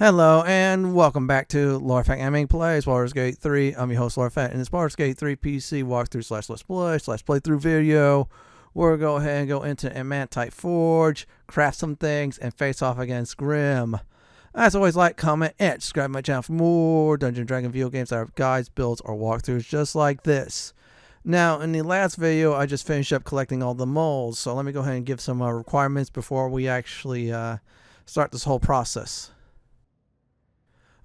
Hello and welcome back to Lorefang Anime Plays Baldur's Gate 3. I'm your host Lorefang, and it's Baldur's Gate 3 PC walkthrough / let's play / playthrough video. We'll go ahead and go into Adamantine Forge, craft some things, and face off against Grym. As always, like, comment, and subscribe to my channel for more Dungeon & Dragon video games that have guides, builds, or walkthroughs just like this. Now, in the last video, I just finished up collecting all the moulds, so let me go ahead and give some requirements before we actually start this whole process.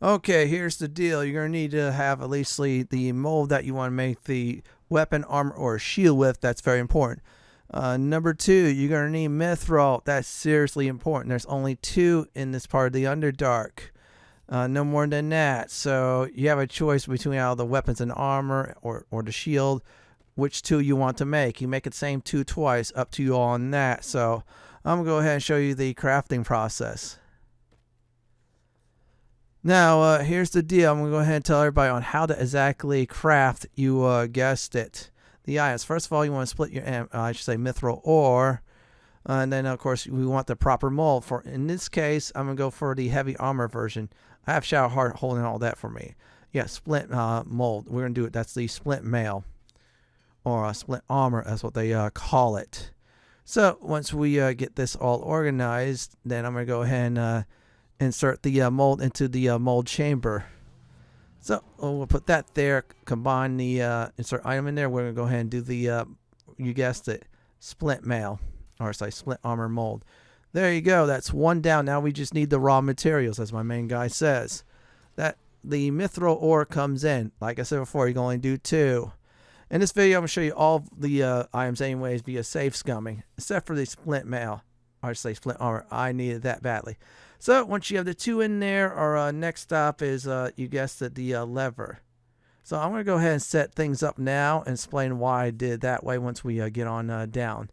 Okay, here's the deal. You're going to need to have at least the mold that you want to make the weapon, armor, or shield with. That's very important. Number 2, you're going to need Mithral. That's seriously important. There's only 2 in this part of the Underdark. No more than that. So you have a choice between out of the weapons and armor or the shield, which 2 you want to make. You make the same 2 twice, up to you on that. So I'm going to go ahead and show you the crafting process. Now, here's the deal. I'm going to go ahead and tell everybody on how to exactly craft, you guessed it, the items. First of all, you want to split your, Mithral Ore. And then, of course, we want the proper mold. For in this case, I'm going to go for the heavy armor version. I have Shadowheart holding all that for me. Yeah, Splint mold. We're going to do it. That's the Splint mail. Or Splint armor, that's what they call it. So, once we get this all organized, then I'm going to go ahead and insert the mold into the mold chamber. So we'll put that there, combine the insert item in there. We're going to go ahead and do the, you guessed it, Splint mail, or say Splint armor mold. There you go. That's 1 down. Now we just need the raw materials, as my main guy says. That the Mithral Ore comes in. Like I said before, you can only do 2. In this video, I'm going to show you all the items anyways via safe scumming, except for the Splint mail, or say Splint armor. I needed that badly. So once you have the 2 in there, our next stop is, you guessed it, the lever. So I'm going to go ahead and set things up now and explain why I did that way once we get on down.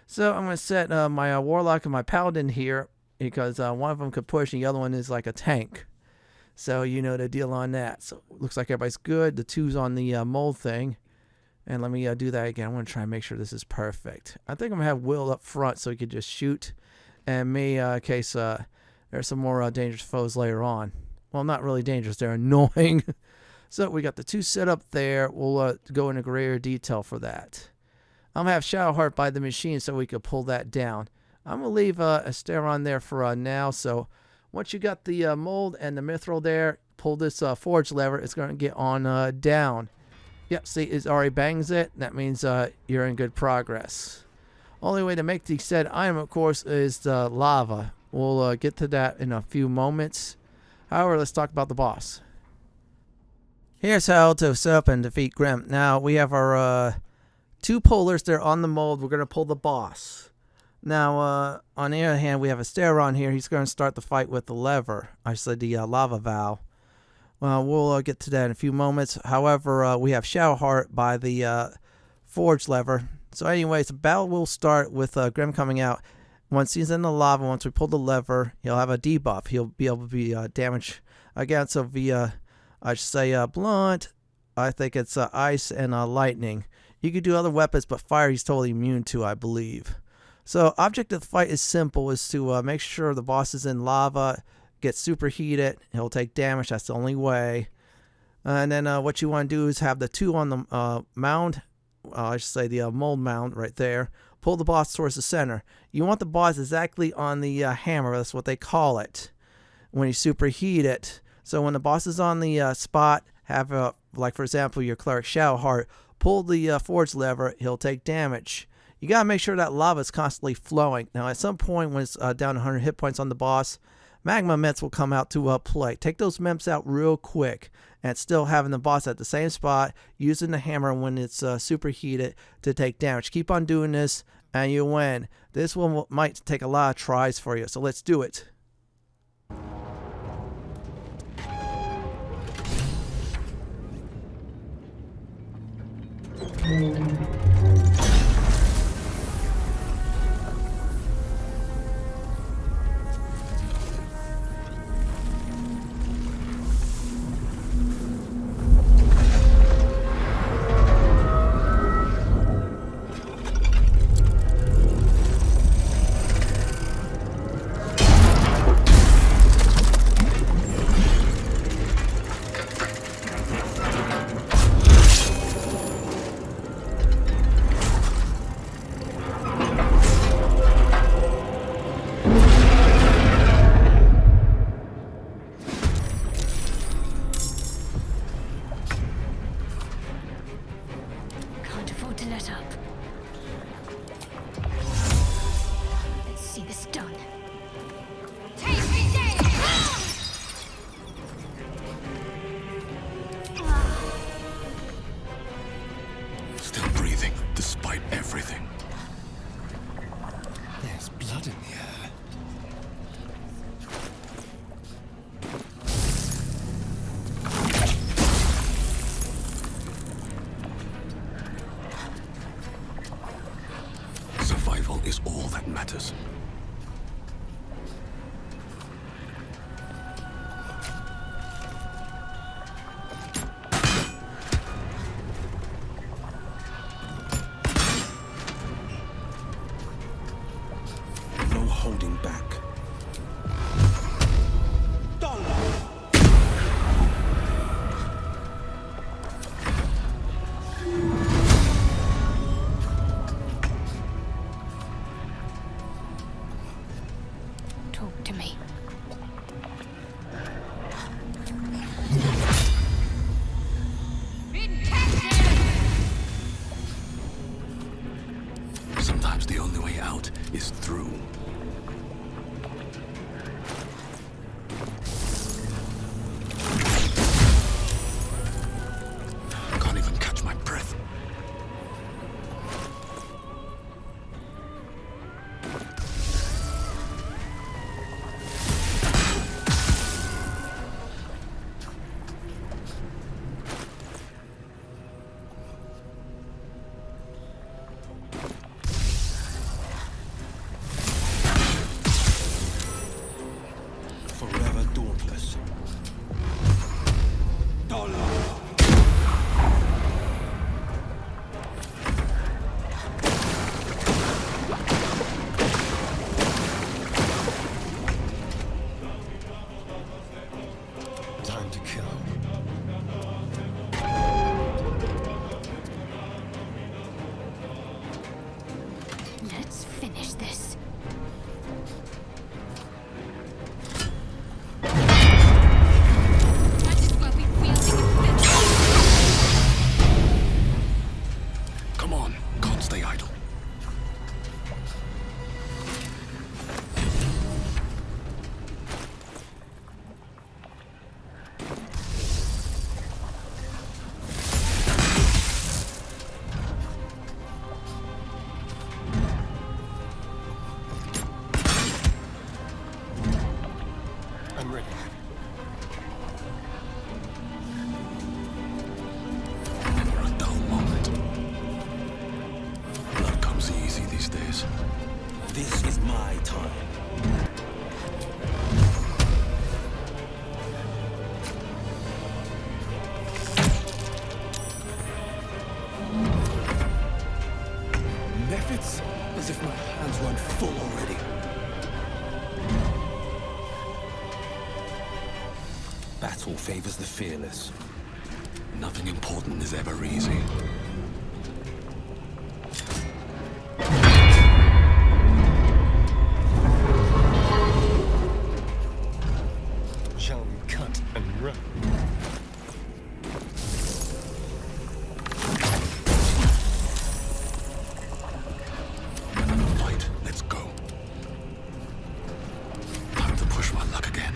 So I'm going to set my Warlock and my Paladin here because one of them could push and the other one is like a tank. So you know the deal on that. So it looks like everybody's good. The 2's on the mold thing. And let me do that again. I want to try and make sure this is perfect. I think I'm going to have Will up front so he could just shoot. And me in case... there's some more dangerous foes later on. Well, not really dangerous. They're annoying. So we got the 2 set up there. We'll go into greater detail for that. I'm going to have Shadowheart by the machine so we could pull that down. I'm going to leave a stair on there for now. So once you got the mold and the Mithral there, pull this forge lever. It's going to get on down. Yep, see, it already bangs it. That means you're in good progress. Only way to make the said item, of course, is the lava. We'll get to that in a few moments. However, let's talk about the boss. Here's how to set up and defeat Grym. Now, we have our 2 pullers there on the mold. We're going to pull the boss. Now, on the other hand, we have a stair on here. He's going to start the fight with the lever. I said the lava valve. Well, we'll get to that in a few moments. However, we have Shadowheart by the forge lever. So anyways, the battle will start with Grym coming out. Once he's in the lava, once we pull the lever, he'll have a debuff. He'll be able to be damaged again. So via, I should say, blunt. I think it's ice and lightning. You could do other weapons, but fire he's totally immune to, I believe. So object of the fight is simple, is to make sure the boss is in lava, get superheated. He'll take damage. That's the only way. And then what you want to do is have the 2 on the mound. I should say the mold mound right there. Pull the boss towards the center. You want the boss exactly on the hammer. That's what they call it when you superheat it. So when the boss is on the spot, have like for example your cleric Shadowheart, pull the forge lever. He'll take damage. You gotta make sure that lava is constantly flowing. Now at some point when it's down 100 hit points on the boss, Magma Mephits will come out to play. Take those Mephits out real quick. And still having the boss at the same spot, using the hammer when it's superheated to take damage. Keep on doing this, and you win. This one might take a lot of tries for you, so let's do it. let up. Let's see this done. Take me down! Still breathing, despite everything. There's blood in the air. Survival is all that matters. No holding back. Talk to me. Sometimes the only way out is through. Can't even catch my breath. Forever dauntless. Time to kill. Let's finish this. That is where we wielding a fist. Come on, can't stay idle. I'm ready. Never a dull moment. Blood comes easy these days. This is my time. Mephits? As if my hands weren't full already. Battle favors the fearless. Nothing important is ever easy. Shall we cut and run? Another fight. Let's go. Time to push my luck again.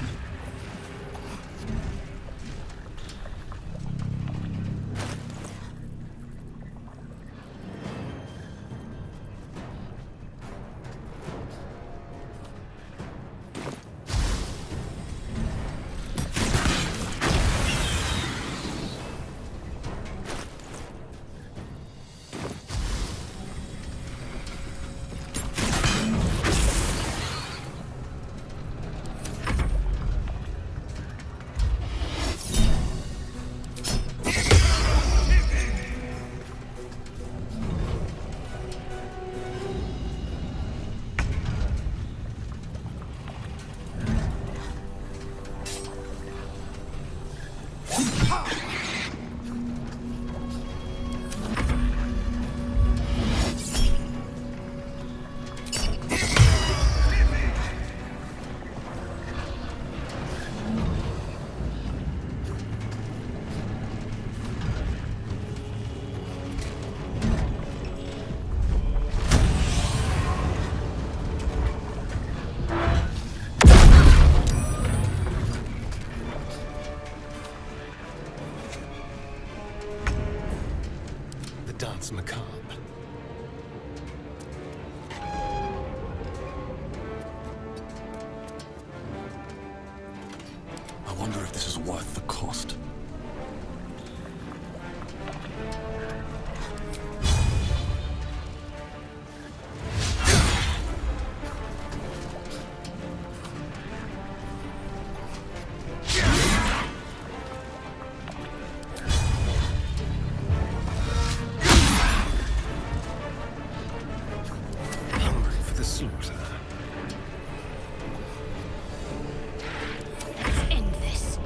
dance macabre. I wonder if this is worth the cost. Hungry for the slaughter. Let's end this.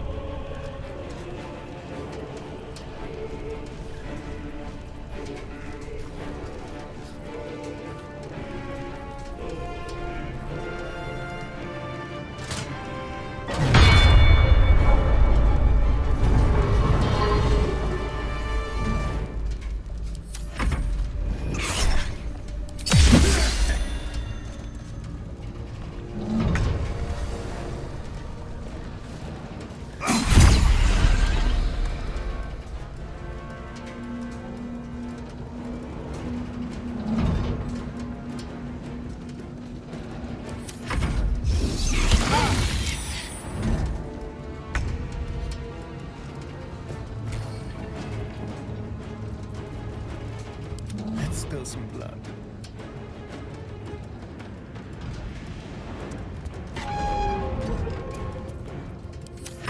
Let's spill some blood.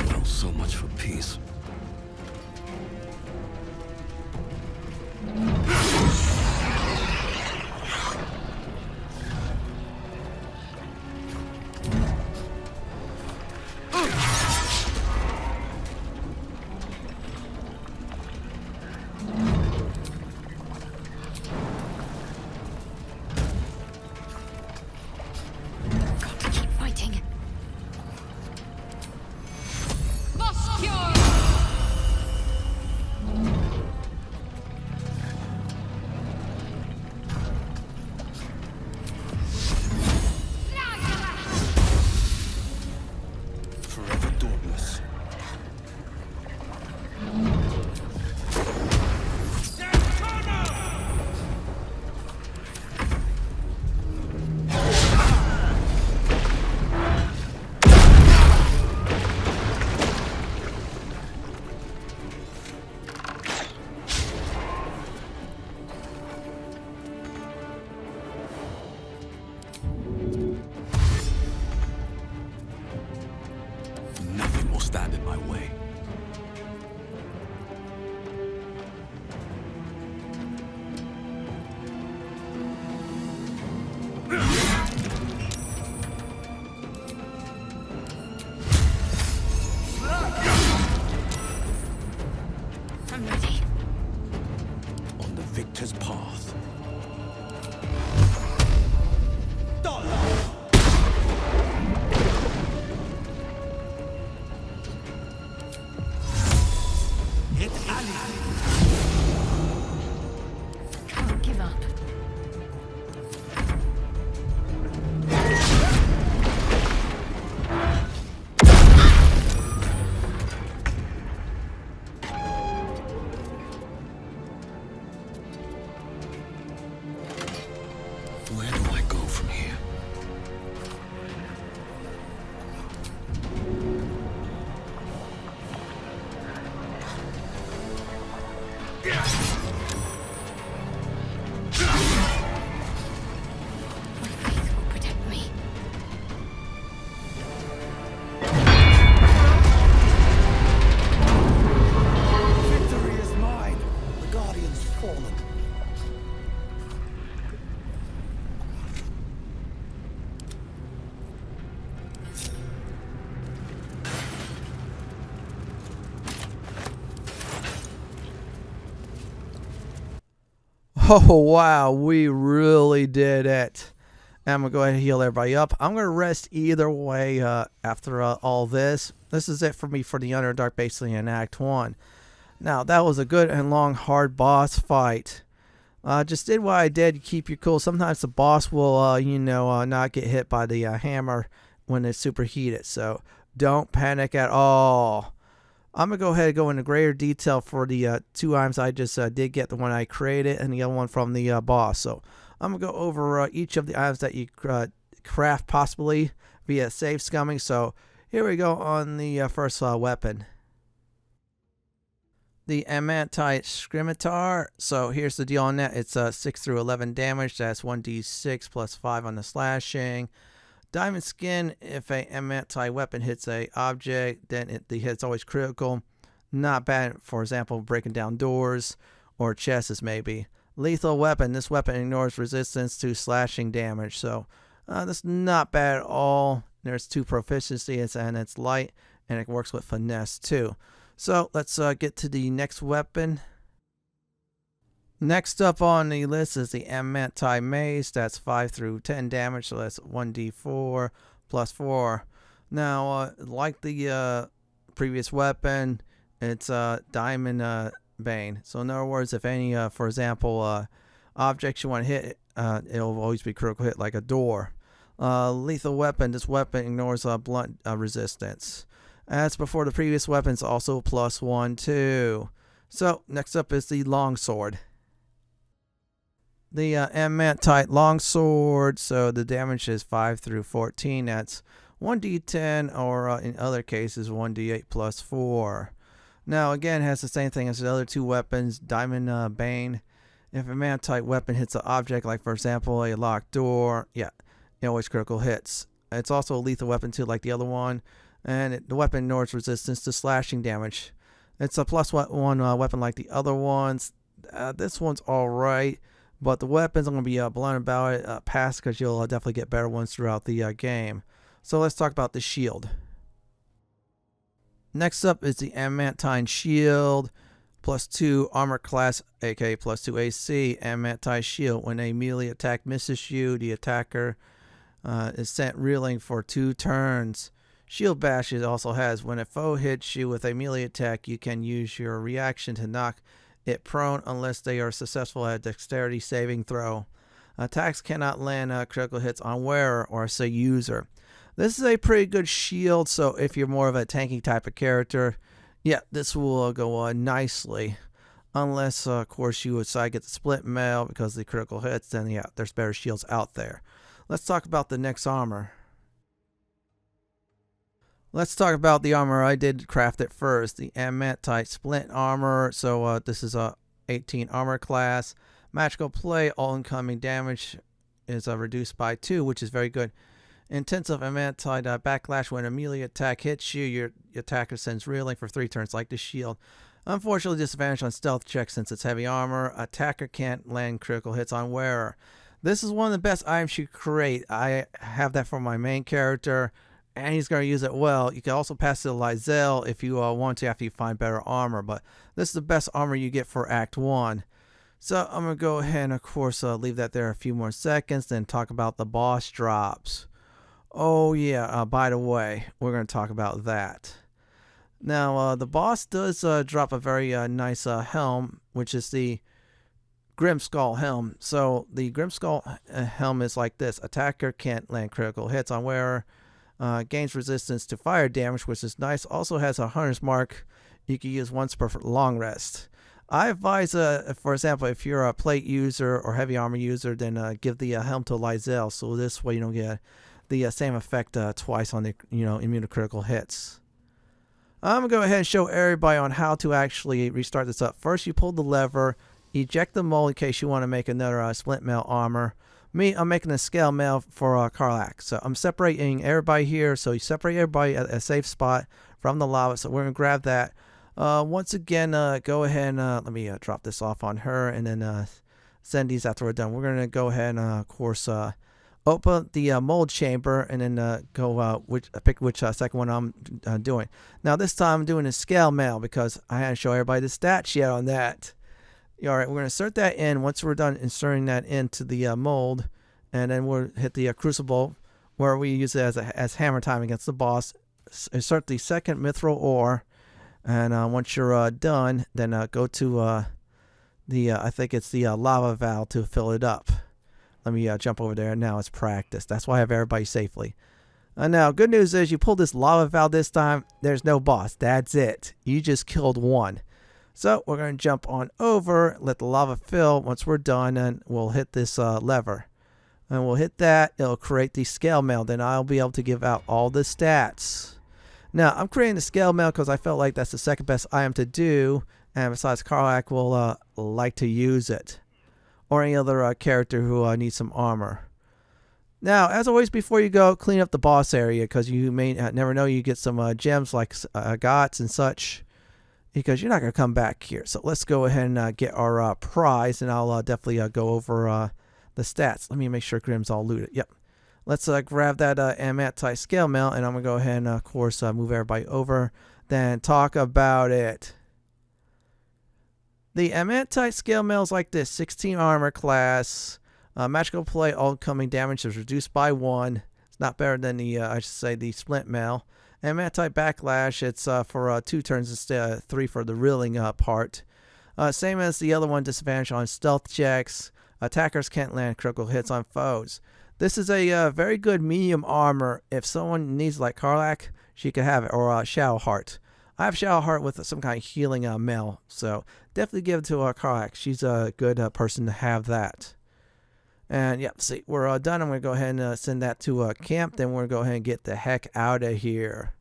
Well, so much for peace. Got to keep fighting. Forever dauntless. Nothing will stand in my way. I'm ready. On the victor's path. Can't give up. Where do I go from here? My faith will protect me. Victory is mine. The Guardian's fallen. Oh, wow. We really did it. I'm going to go ahead and heal everybody up. I'm going to rest either way after all this. This is it for me for the Underdark, basically in Act 1. Now, that was a good and long, hard boss fight. Just did what I did to keep you cool. Sometimes the boss will, not get hit by the hammer when it's superheated. So don't panic at all. I'm going to go ahead and go into greater detail for the 2 items I just did get, the one I created and the other one from the boss. So I'm going to go over each of the items that you craft possibly via save scumming. So here we go on the first weapon. The Adamantine Scimitar. So here's the deal on that. It's 6 through 11 damage. That's 1d6 plus 5 on the slashing. Diamond skin, if a adamantine weapon hits a object, then the hit's always critical. Not bad, for example, breaking down doors or chests maybe. Lethal weapon, this weapon ignores resistance to slashing damage. So that's not bad at all. There's 2 proficiencies and it's light and it works with finesse too. So let's get to the next weapon. Next up on the list is the Adamantine Mace. That's 5 through 10 damage, so that's 1d4 plus 4. Now, like the previous weapon, it's Diamond Bane. So in other words, if any, for example, objects you want to hit, it'll always be critical hit, like a door. Lethal weapon, this weapon ignores blunt resistance. As before, the previous weapon's also plus 1 too. So next up is the Longsword. The Adamantine Longsword, so the damage is 5 through 14. That's 1d10, or in other cases 1d8 plus 4. Now again, it has the same thing as the other 2 weapons. Diamond Bane, if a adamantine weapon hits an object, like for example a locked door, it always critical hits. It's also a lethal weapon too, like the other one, and the weapon ignores resistance to slashing damage. It's a plus 1 weapon like the other ones. This one's alright. But the weapons, I'm going to be blunt about it, pass, because you'll definitely get better ones throughout the game. So let's talk about the shield. Next up is the Adamantine Shield, plus 2 armor class, aka plus 2 AC. Adamantine Shield, when a melee attack misses you, the attacker is sent reeling for 2 turns. Shield Bash also has, when a foe hits you with a melee attack, you can use your reaction to knock it prone unless they are successful at a dexterity saving throw. Attacks cannot land critical hits on wearer or say user. This is a pretty good shield, so if you're more of a tanking type of character, this will go nicely. Unless, of course, you decide to get the Splint mail because of the critical hits, then there's better shields out there. Let's talk about the next armor. Let's talk about the armor. I did craft it first. The Adamantine Splint armor. So this is a 18 armor class. Magical play. All incoming damage is reduced by 2, which is very good. Intensive Adamantine backlash. When a melee attack hits you, your attacker sends reeling for 3 turns, like the shield. Unfortunately, disadvantage on stealth checks since it's heavy armor. Attacker can't land critical hits on wearer. This is one of the best items you create. I have that for my main character, and he's going to use it well. You can also pass it to Lizelle if you want to after you find better armor, but this is the best armor you get for Act 1. So I'm going to go ahead and, of course, leave that there a few more seconds, then talk about the boss drops. Oh, yeah, by the way, we're going to talk about that. Now, the boss does drop a very nice helm, which is the Grymskull Helm. So the Grymskull Helm is like this. Attacker can't land critical hits on wearer. Gains resistance to fire damage, which is nice. Also has a hunter's mark you can use once per long rest. I advise, for example, if you're a plate user or heavy armor user, then give the helm to Lizelle, so this way you don't get the same effect twice on the immune to critical hits. I'm gonna go ahead and show everybody on how to actually restart this up. First, you pull the lever, eject the mold in case you want to make another splint mail armor. Me, I'm making a scale mail for Karlach. So I'm separating everybody here. So you separate everybody at a safe spot from the lava. So we're going to grab that. Once again, go ahead and let me drop this off on her and then send these after we're done. We're going to go ahead and, of course, open the mold chamber and then pick which second one I'm doing. Now, this time I'm doing a scale mail because I had to show everybody the stat sheet on that. All right, we're going to insert that in. Once we're done inserting that into the mold, and then we'll hit the crucible where we use it as hammer time against the boss. Insert the second Mithral Ore, and once you're done, then go to I think it's the lava valve to fill it up. Let me jump over there. Now it's practice. That's why I have everybody safely. Now, good news is you pull this lava valve this time. There's no boss. That's it. You just killed one. So we're going to jump on over, let the lava fill. Once we're done, and we'll hit this lever. And we'll hit that. It'll create the scale mail. Then I'll be able to give out all the stats. Now, I'm creating the scale mail because I felt like that's the second best item to do. And besides, Karlach will like to use it. Or any other character who needs some armor. Now, as always, before you go, clean up the boss area. Because you may never know you get some gems like gots and such. Because you're not going to come back here. So let's go ahead and get our prize. And I'll definitely go over the stats. Let me make sure Grym's all looted. Yep. Let's grab that Adamantine scale mail. And I'm going to go ahead and, of course, move everybody over. Then talk about it. The Adamantine scale mail is like this. 16 armor class. Magical play, all incoming damage is reduced by 1. It's not better than the, I should say, the Splint mail. Adamantine backlash, it's for 2 turns instead of 3 for the reeling part. Same as the other one, disadvantage on stealth checks. Attackers can't land critical hits on foes. This is a very good medium armor. If someone needs like Karlach, she could have it, or Shadow Heart. I have Shadow Heart with some kind of healing mail, so definitely give it to Karlach. She's a good person to have that. And yep, see, we're done. I'm going to go ahead and send that to camp. Then we're going to go ahead and get the heck out of here.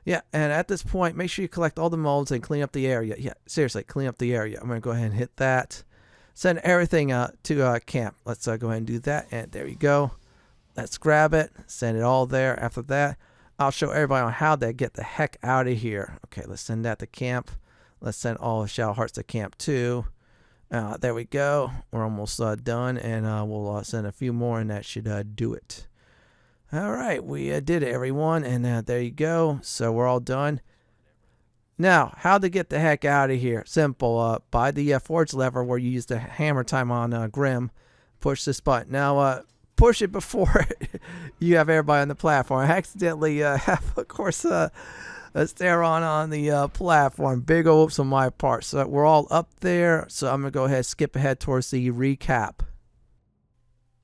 Yeah, and at this point, make sure you collect all the molds and clean up the area. Yeah, seriously, clean up the area. I'm going to go ahead and hit that. Send everything to camp. Let's go ahead and do that. And there you go. Let's grab it. Send it all there. After that, I'll show everybody on how to get the heck out of here. Okay, let's send that to camp. Let's send all the Shadow Hearts to camp too. There we go. We're almost done, and we'll send a few more, and that should do it. All right, we did it, everyone, and there you go. So we're all done. Now, how to get the heck out of here? Simple. By the forge lever where you use the hammer time on Grym, push this button. Now, push it before you have everybody on the platform. I accidentally have, of course, stare on the platform. Big oops on my part. So we're all up there. So I'm going to go ahead and skip ahead towards the recap.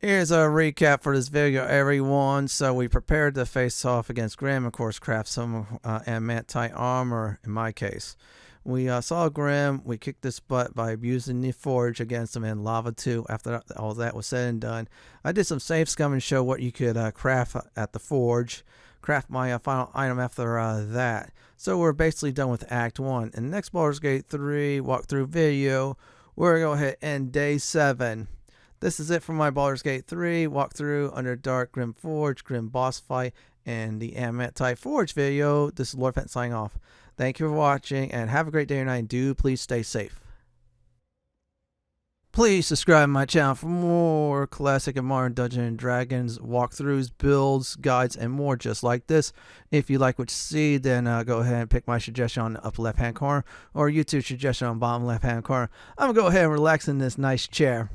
Here's a recap for this video, everyone. So we prepared to face off against Grym. Of course, craft some Adamantine armor, in my case. We saw Grym. We kicked this butt by abusing the forge against him in lava 2. After all that was said and done, I did some safe scum and show what you could craft at the forge. Craft my final item after that. So we're basically done with Act 1. In the next Baldur's Gate 3 walkthrough video, we're going to hit end day 7. This is it for my Baldur's Gate 3 walkthrough, Underdark Grymforge Grym Boss fight, and the Adamantine Forge video. This is Lord Fenton signing off. Thank you for watching, and have a great day or night, and do please stay safe. Please subscribe to my channel for more classic and modern Dungeons & Dragons walkthroughs, builds, guides, and more just like this. If you like what you see, then go ahead and pick my suggestion on the upper left-hand corner, or YouTube suggestion on the bottom left-hand corner. I'm going to go ahead and relax in this nice chair.